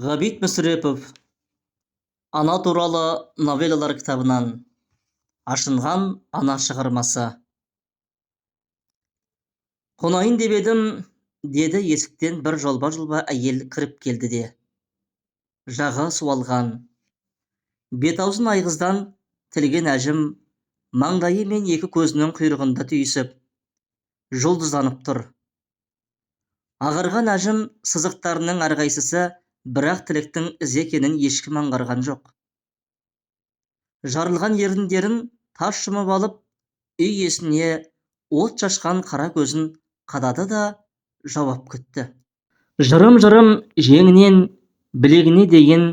Ғабит Мүсірепов «Ана туралы новеллалар» кітабынан ашынған ана шығармасы. Қонайын деп едім, деді есіктен бір жолба-жолба әйел кіріп келді де. Жағы суалған, бет-аузын айғыздан тілген әжім, маңдайы мен екі көзінің құйрығында түйісіп, жұлдызданып тұр. Ағарған әжім сызықтарының әрқайсысы бірақ тілектің ізі екенін ешкім аңғарған жоқ. Жарылған еріндерін тас жұмып алып, үй иесіне от шашқан қара көзін қадады да жауап күтті. Жырым-жырым жеңінен білегіне дейін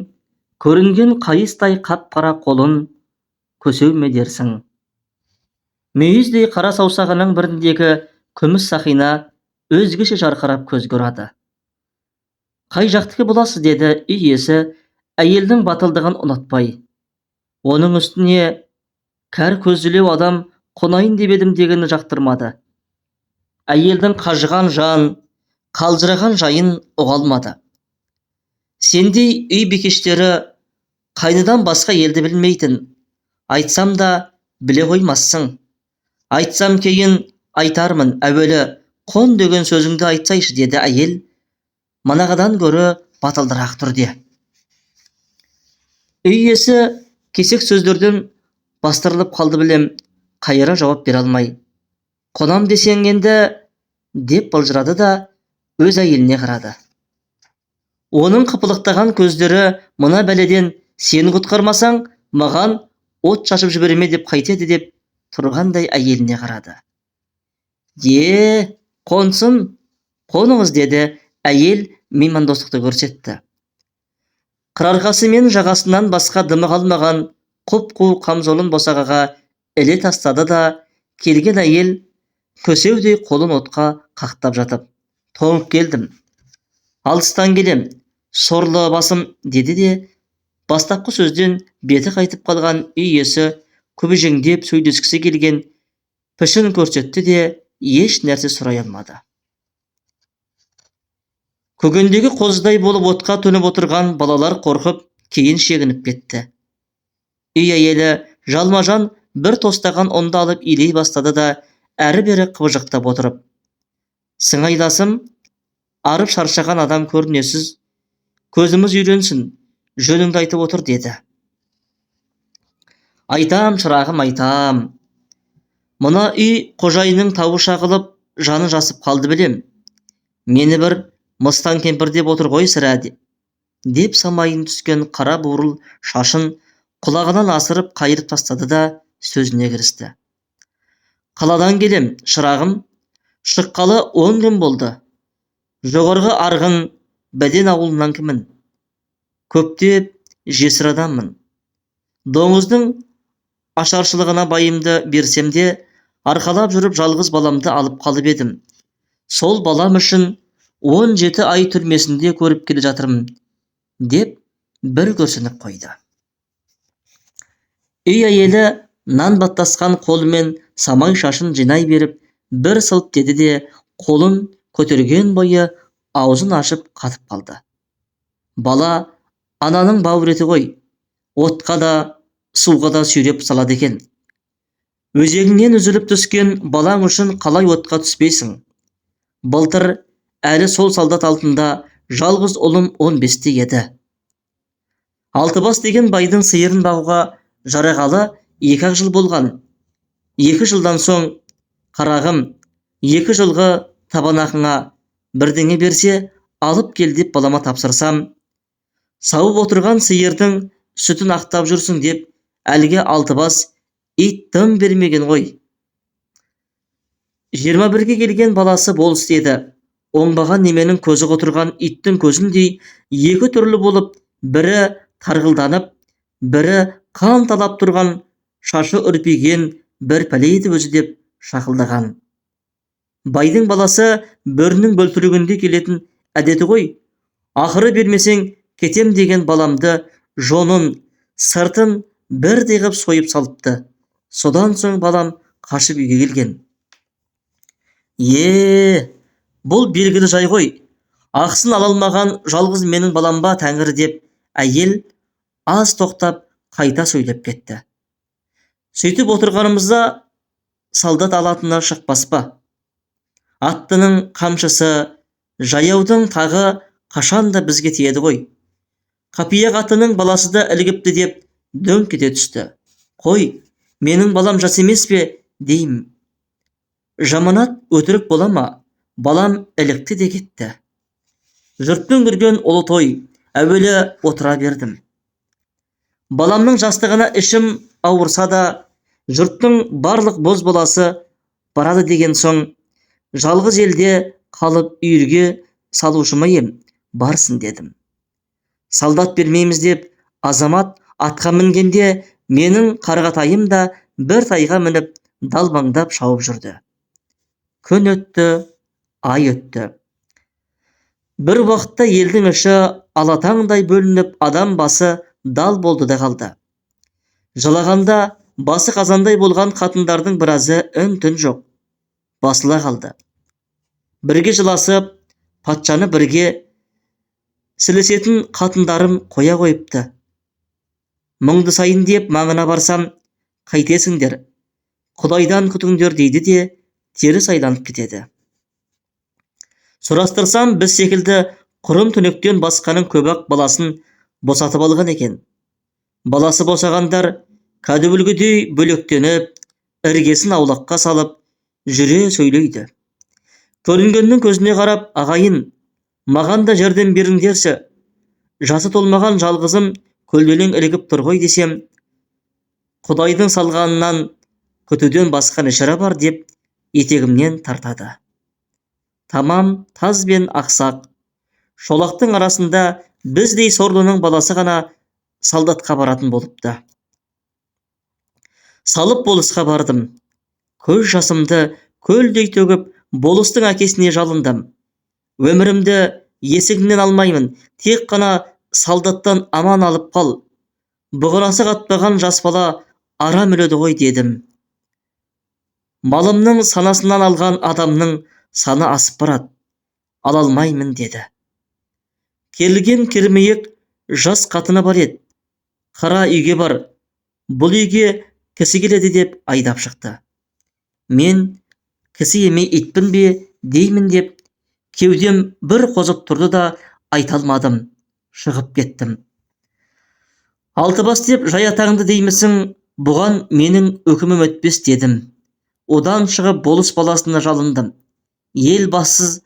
көрінген қайыстай қап-қара қолын көсеу ме дерсің? Мүйіздей қара саусағының біріндегі күміс сақина өзгеше жарқырап көзге ұрады. Қай жақтікі боласы, деді үй иесі әйелдің батылдығын ұнатпай. Оның үстіне кәр көзділеу адам қонайын деп едім дегені жақтырмады. Әйелдің қажыған жан, қалжыраған жайын ұғалмады. Сендей үй бекештері қайныдан басқа елді білмейтін. Айтсам да біле қоймассың. Айтсам кейін айтармын, әуелі қон деген сөзіңді айтсайшы, деді әйел манағыдан гөрі батылдырақ түрде. Үй иесі кесек сөздерден бастырылып қалды, білем, қайыра жауап бере алмай. Қонам десең енді, деп былжырады да өз әйеліне қарады. Оның қыпылықтаған көздері мына бәледен сені құтқармасаң, маған от шашып жіберме деп қайтеді, деп тұрғандай әйеліне қарады. Қонсын, қоныңыз, деді әйел меймандостықты көрсетті. Қырарқасы мен жағасынан басқа дымы қалмаған құп-қу қамзолын босағаға іле тастады да, келген әйел көсеудей қолын отқа қақтап жатып, тоңып келдім, алыстан келем, сорлы басым, деді де, бастапқы сөзден беті қайтып қалған үй иесі күбіжіңдеп сөйлескісі келген пішін көрсетті де, еш нәрсе сұрай алмады. Көгендегі қозыдай болып отқа төніп отырған балалар қорқып, кейін шегініп кетті. Үй әйелі жалма-жан бір тостаған ұнды алып илей бастады да, әрі-бері қыбыжықтап отырып, сыңайласым, арып шаршаған адам көрінесіз, көзіміз үйренсін, жөніңді айтып отыр, деді. Айтам, шырағым, айтам. Мұна үй қожайының тауы шағылып, жаны жасып қалды, білем. Мені бір мыстан кемпір деп отыр ғой сірә, деп самайын түскен қара бурыл шашын құлағынан асырып қайырып тастады да сөзіне кірісті. Қаладан келем, шырағым, шыққалы 10 күн болды. Жоғарғы арғын бәден ауылынан кімін? Көптеп жесір адаммын. Доңыздың ашаршылығына байымды берсем де, арқалап жүріп жалғыз баламды алып қалып едім. Сол балам үшін 17 ай түрмесінде көріп келе жатырмын, деп бір көрсініп қойды. Үй әйелі нан баттасқан қолымен самай шашын жинай беріп, бір сылт деді де, қолын көтерген бойы аузын ашып қатып қалды. Бала ананың бауыреті ғой, отқа да, суға да сүйреп салады екен. Өзегіңнен үзіліп түскен балаң үшін қалай отқа түспейсің? Былтыр әлі сол солдат алтында жалғыз ұлым 15-те еді. Алтыбас деген байдың сиырын бағуға жарағалы 2 жыл болған. 2 жылдан соң, қарағым, 2 жылғы табанақыңа бірдеңе берсе, алып кел деп балама тапсырсам, сауып отырған сиырдың сүтін ақтап жүрсің деп, әлге алтыбас ит тым бермеген ғой. 21-ге келген баласы болыс еді. Оңбаған неменің көзі отырған иттің көзіндей 2 түрлі болып, бірі тарғылданып, бірі қан талап тұрған, шашы үрпиген бір пәлейді өзі деп шақылдаған. Байдың баласы бөрінің бөлтірігінде келетін әдеті ғой. Ақыры бермесең кетем деген баламды жонын, сыртын бірдей ғып сойып салыпты. Содан соң балам қашып үйге келген. Бұл белгілі жай ғой. Ақсын ала алмаған жалғыз менің балам ба Тәңір деп, әйел аз тоқтап қайта сөйлеп кетті. Сөйтіп отырғанымызда солдат алатыны шықпас па? Аттының қамшысы, жаяудың тағы қашанда бізге тиеді ғой. Қапия қатының баласы да ілгіпті деп дөңк ете түсті. Қой, менің балам жас емес пе, деймін. Жаманат өтірік бола ма? Балам ілікті де кетті. Жұрттың көрген ұлы той, әуелі отыра бердім. Баламның жастығына ішім ауырса да, жұрттың барлық боз баласы барады деген соң, жалғыз елде қалып үйірге салушы ма ем, барсын дедім. Солдат бермейміз деп, азамат атқа мінгенде, менің қарғатайым да бір тайға мініп, далбаңдап шауып жүрді. Күн өтті, ай өтті. Бір уақытта елдің іші алатаңдай бөлініп, адам басы дал болды да қалды. Жылағанда басы қазандай болған қатындардың біразы үн-түн жоқ, басыла қалды. Бірге жыласып, патшаны бірге сілесетін қатындарым қоя қойыпты. Мұңды сайын деп маңына барсам, қайтесіңдер, Құдайдан күтіңдер дейді де, теріс айланып кетеді. Сұрастырсам, біз секілді құрым түнектен басқаның көбақ баласын босатып алған екен. Баласы босағандар кәдуілгідей бөлектеніп, іргесін аулаққа салып, жүре сөйлейді. Көрінгеннің көзіне қарап, ағайын, маған да жәрдем беріңдерші. Жасы толмаған жалғызым көлденең ілігіп тұр ғой десем, Құдайдың салғанынан күтуден басқан ішара бар деп етегімнен тартады. Тамам таз бен ақсақ, шолақтың арасында біздей сорлының баласы ғана солдатқа баратын болыпты. Салып болысқа бардым. Көз жасымды көлдей төгіп, болыстың әкесіне жалындым. Өмірімді есігімнен алмаймын, тек қана солдаттан аман алып қал. Бұғырасы қатпаған жас бала арам өледі ғой дедім. Малымның санасынан алған адамның саны асып барады, ала алмаймын деді. Келген кермейік жас қатыны бар еді. Қара үйге бар, бұл үйге кісі келеді деп айдап шықты. Мен кісі емей итпін бе деймін деп, кеудем бір қозып тұрды да айта алмадым, шығып кеттім. Алтыбас деп жаятаңды деймісің, бұған менің үкімім өтпес дедім. Одан шығып болыс баласына жалындым. Ел бассыз,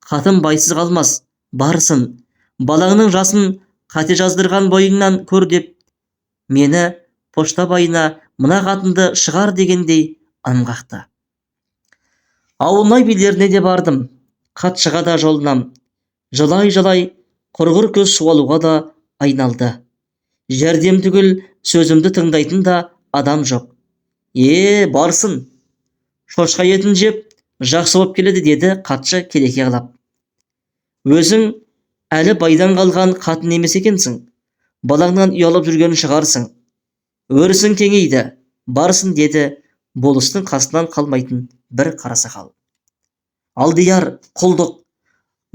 қатын байсыз қалмас, барсын, балаңның жасын қате жаздырған бойыңнан көр деп, мені пошта байына мына қатынды шығар дегендей ымғақты. Ауылнай билеріне де бардым, хатшыға да жолынам. Жылай-жылай құрғыр көз суалуға да айналды. Жәрдем түгіл сөзімді тыңдайтын да адам жоқ. Барсын, шошқа етін жеп, жақсы боп келеді деді хатшы келеке қылап. Өзің әлі байдан қалған қатын емес екенсің, балаңнан ұялып жүрген шығарсың. Өрісің кеңейді, барсын деді болыстың қасынан қалмайтын бір қарасақал. Алдияр, құлдық,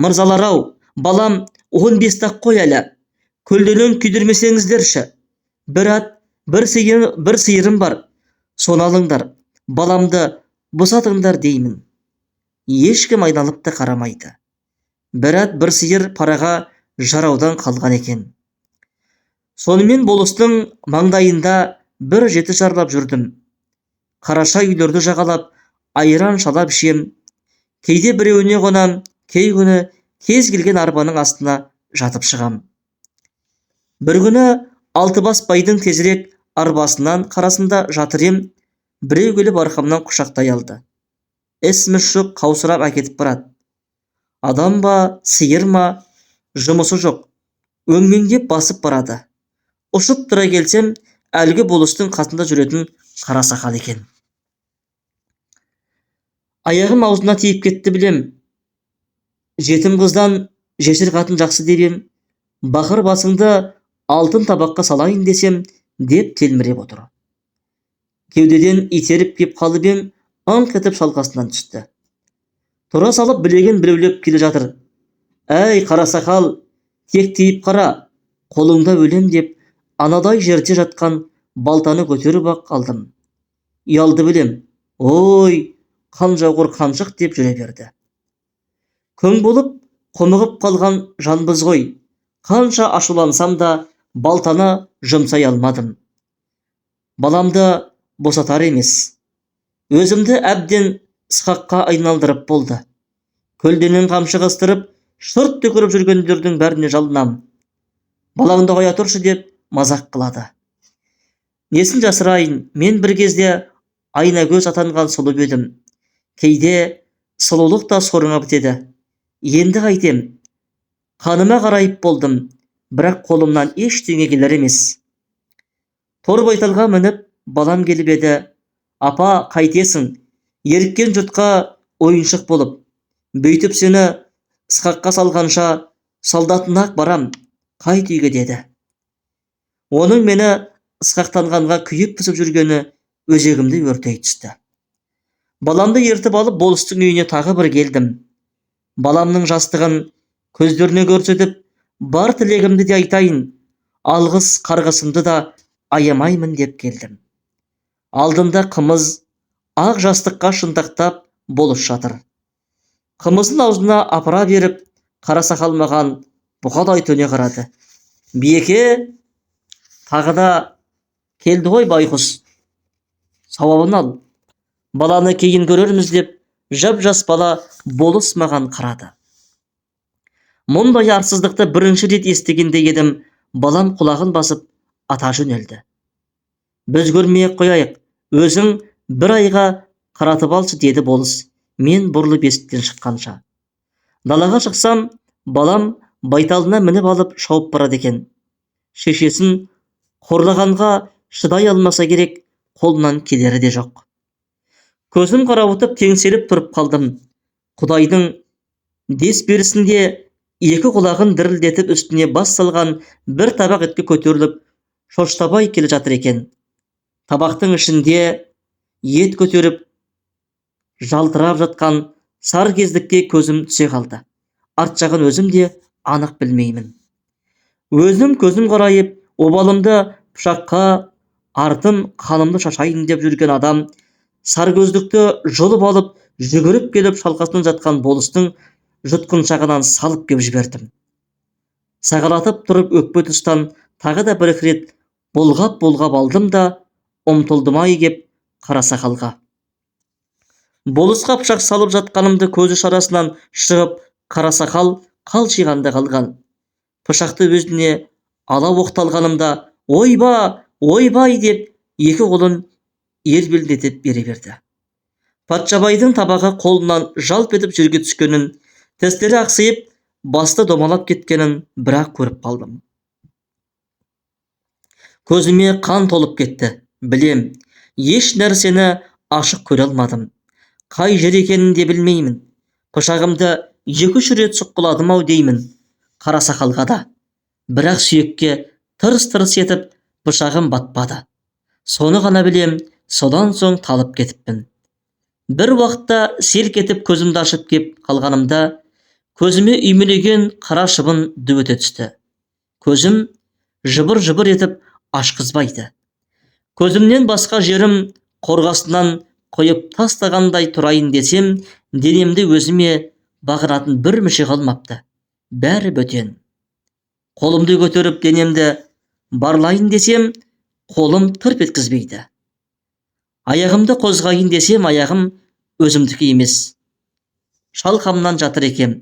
мырзалар-ау, балам 15-ақ қой әлі, көлденең күйдірмесеңіздерші. Бір ат, бір сиырым бар, соны алыңдар, баламды босатыңдар деймін. Ешкім айналып та қарамайды. Бір ат, бір сиыр параға жараудан қалған екен. Сонымен болыстың маңдайында бір жеті жарлап жүрдім. Қараша үйлерді жағалап, айран шалап ішем. Кейде біреуіне қонам, кей күні кез келген арбаның астына жатып шығам. Бір күні Алтыбас байдың тезірек арбасынан қарасында жатыр ем, біреу келіп арқамнан құшақтай алды. Ісміс жоқ, қаусырап әкетіп барады. Адам ба, сиыр ма, жұмысы жоқ, өңмеңдеп басып барады. Ұшып тұра келсем, әлгі болыстың қасында жүретін қарасақал екен. Аяғым аузына тиіп кетті білем. Жетім қыздан жесір қатын жақсы деп ем, бақыр басыңды алтын табаққа салайын десем, деп телміреп отыр. Кеудеден итеріп кеп қалып ем, аңқ етіп шалқасынан түсті. Тұра салып білеген біреулеп келе жатыр. Әй, қарасақал, тек тиіп қара, қолыңда өлем деп, анадай жерде жатқан балтаны көтеріп ақ қалдым. Ұялды білем. Ой, қанжауғыр қаншық деп жүре берді. Көң болып, құмығып қалған жанбыз ғой. Қанша ашулансам да балтаны жұмсай алмадым. Баламды босатар емес. Өзімді әбден сықаққа айналдырып болды. Көлденең қамшы қыстырып, шырт түкіріп жүргендердің бәріне жалынам. Балаңды қоя тұршы деп мазақ қылады. Несін жасырайын, мен бір кезде айнагөз атанған сұлу едім. Кейде сұлулық та сорыңа бітеді. Енді қайтем. Қаныма қарайып болдым, бірақ қолымнан ештеңе келер емес. Тор байталға мініп, балам келіп еді. Апа, қайтесің? Еріккен жұртқа ойыншық болып. Бүйтіп сені сықаққа салғанша солдатына-ақ барам. Қайт үйге деді. Оның мені ысқақтанғанға күйіп пісіп жүргені өзегімді өртей түсті. Баламды ертіп алып болыстың үйіне тағы бір келдім. Баламның жастығын көздеріне көрсетіп, бар тілегімді де айтайын, алғыс қарғысымды да аямаймын деп келдім. Алдымда қымыз, ақ жастыққа шынтақтап болыс жатыр. Қымыздың аузына апара беріп, қарасақал маған бұқадай төне қарады. Биеке, тағы да келді ғой байқұс. Сауабын ал. Баланы кейін көрерміз деп, жап-жас бала болыс маған қарады. Мұндай арсыздықты бірінші рет естігенде едім, балам құлағын басып ата жөнелді. Біз көрмей қояйық, өзің бір айға қаратып алшы деді болыс, мен бұрылып есіктен шыққанша. Далаға шықсам, балам байталына мініп алып шауып барады екен. Шешесін қорлағанға шыдай алмаса керек, қолынан келері де жоқ. Көзім қарауытып теңселіп тұрып қалдым. Құдайдың дес берісінде екі құлағын дірілдетіп үстіне бас салған бір табақ етке көтеріліп, шоштабай келе жатыр екен. Табақтың ішінде ет көтеріп жалтырап жатқан сар кездікке көзім түсе қалды. Арт жағын өзім де анық білмеймін. Өзім көзім қарайып, обалымды пышаққа, артым қанымды шашайын деп жүрген адам саркөздікті жұлып алып, жүгіріп келіп шалқасынан жатқан болыстың жұтқыншағынан салып кеп жібердім. Сағалатып тұрып өкпе тұстан тағы да бір рет болғап алдым да ұмтылдым-ай кеп қарасақалға. Болысқа пышақ салып жатқанымды көзі шарасынан шығып, қарасақал қалшиғанда қалған. Пышақты өзіне ала оқталғанымда ойбай деп екі қолын ербілдетіп бере берді. Патшабайдың табағы қолынан жалп етіп жерге түскенін, тістері ақсиып, басты домалап кеткенін бірақ көріп қалдым. Көзіме қан толып кетті. Білем, еш нәрсені ашық көре алмадым. Қай жер екенін де білмеймін. Пышағымды 2-3 рет сұққыладым-ау деймін қарасақалға да. Бірақ сүйекке тырс-тырс етіп пышағым батпады. Соны ғана білем, содан соң талып кетіппін. Бір уақытта селк етіп көзімді ашып кеп қалғанымда, көзіме үймелеген қара шыбын дөте түсті. Көзім жыбыр-жыбыр етіп ашқызбайды. Көзімнен басқа жерім қорғасынан қойып тастағандай тұрайын десем, денемді өзіме бағынатын бір мүше қалмапты. Бәрі бөтен. Қолымды көтеріп денемді барлайын десем, қолым тырп еткізбейді. Аяғымды қозғайын десем, аяғым өзімдікі емес. Шалқамнан жатыр екем.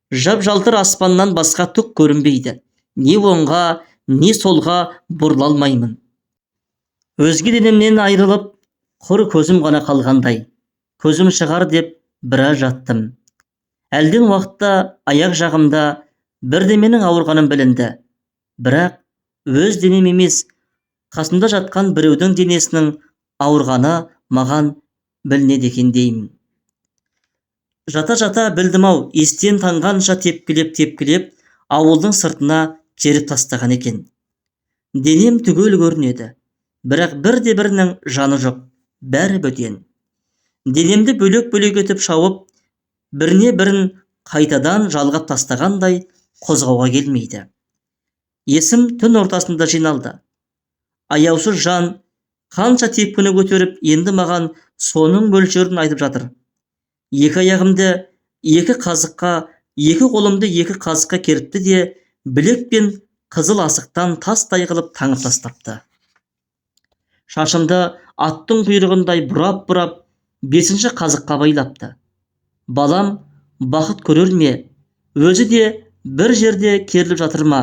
Жап-жалтыр аспаннан басқа түк көрінбейді. Не оңға, не солға бұрыла алмаймын. Өзге денемнен айрылып, құр көзім ғана қалғандай. Көзім шығар деп біраз жаттым. Әлден уақытта аяқ жағымда бірдеменің ауырғаным білінді. Бірақ өз денем емес, қасымда жатқан біреудің денесінің ауырғаны маған білінеді екен деймін. Жата-жата білдім-ау, естен танғанша тепкілеп, ауылдың сыртына керіп тастаған екен. Денем түгел көрінеді, бірақ бірде-бірінің жаны жоқ, бәрі бөтен. Денемді бөлек-бөлек етіп шауып, біріне бірін қайтадан жалғап тастағандай қозғауға келмейді. Есім түн ортасында жиналды. Аяусыз жан қанша тепкіні көтеріп, енді маған соның мөлшерін айтып жатыр. Екі аяғымды екі қазыққа, екі қолымды екі қазыққа керіпті де, білек пен қызыл асықтан тастай қылып таңып тастапты. Шашымды аттың құйрығындай бұрап-бұрап, бесінші қазыққа байлапты. Балам бақыт көрер ме? Өзі де бір жерде керіліп жатыр ма?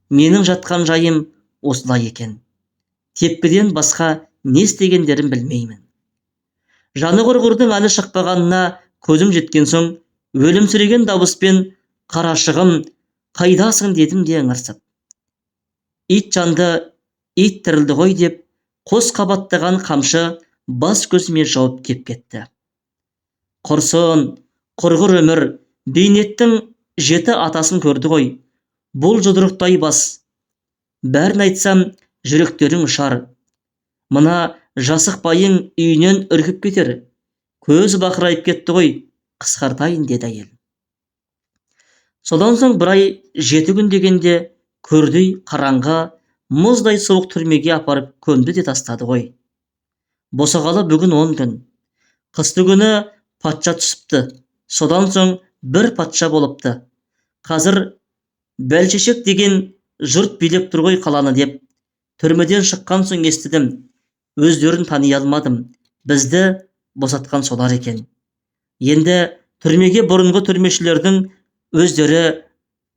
Менің жатқан жайым осылай екен. Тепкіден басқа не істегендерін білмеймін. Жаны құрғырдың әлі шықпағанына көзім жеткен соң, өлімсіреген дауыспен «Қарашығым, қайдасың?» дедім де ыңырсып. Ит жанды, ит тірілді ғой деп, қос қабаттаған қамшы бас көзіме жауып кеп кетті. Құрсын, құрғыр өмір, бейнеттің жеті атасын көрді ғой. Бұл жұдырықтай бас. Бәрін айтсам, жүректерің ұшар. Мына жасықбайың үйінен үркіп кетер. Көз бақырайып кетті ғой, қысқартайын деді әйел. Содан соң бір ай 7 күн дегенде көрдей қараңғы, мұздай суық түрмеге апарып көмді де тастады ғой. Босағалы бүгін 10 күн. Қысты күні патша түсіпті. Содан соң бір патша болыпты. Қазір Бәлшешек деген жұрт билеп тұр ғой қаланы деп. Түрмеден шыққан соң естідім. Өздерін тани алмадым. Бізді босатқан солар екен. Енді түрмеге бұрынғы түрмешілердің өздері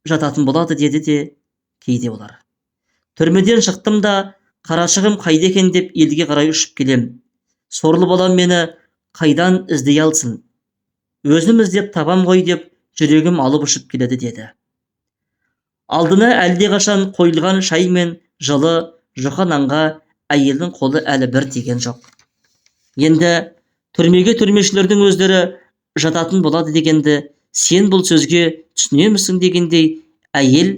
жататын болады деді де кейде олар. Түрмеден шықтым да, қарашығым қайда екен деп елге қарай ұшып келем. Сорлы балам мені қайдан іздей алсын? Өзім іздеп табам ғой деп жүрегім алып ұшып келеді деді. Алдына әлдеқашан қойылған шай мен жылы жұқа нанға әйелдің қолы әлі бір тиген жоқ. Енді түрмеге түрмешілердің өздері жататын болады дегенді сен бұл сөзге түсінемісің дегендей, әйел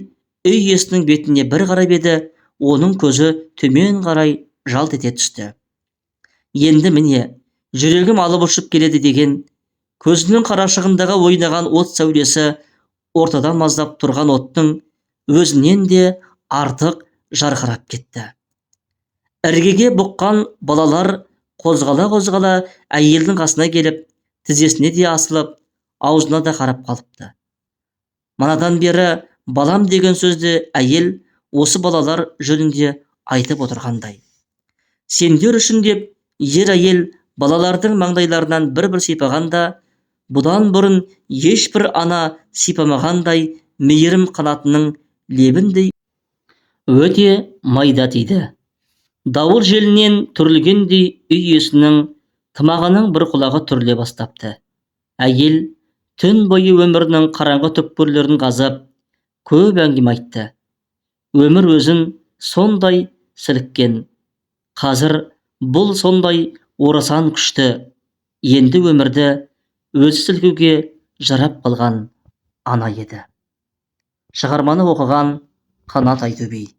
үй иесінің бетіне бір қарап еді, оның көзі төмен қарай жалт ете түсті. Енді міне, жүрегім алып ұшып келеді деген, көзінің қарашығындағы ойнаған от сәулесі ортада маздап тұрған оттың өзінен де артық жарқырап кетті. Іргеге бұққан балалар қозғала-қозғала әйелдің қасына келіп, тізесіне де асылып, аузына да қарап қалыпты. Манадан бері балам деген сөзді әйел осы балалар жөнінде айтып отырғандай. Сендер үшін деп ер әйел балалардың маңдайларынан бір-бір сипағанда, бұдан бұрын ешбір ана сипамағандай мейірім қанатының лебіндей өте майда тиді. Дауыл желінен түрілгендей үй иесінің тымағының бір құлағы түріле бастапты. Әйел түн бойы өмірінің қараңғы түкпірлерін қазып, көп әңгіме айтты. Өмір өзін сондай сіліккен. Қазір бұл сондай орасан күшті. Енді өмірді өзі сілкуге жарап қалған ана еді. Шығарманы оқыған Қанат Айтөбей.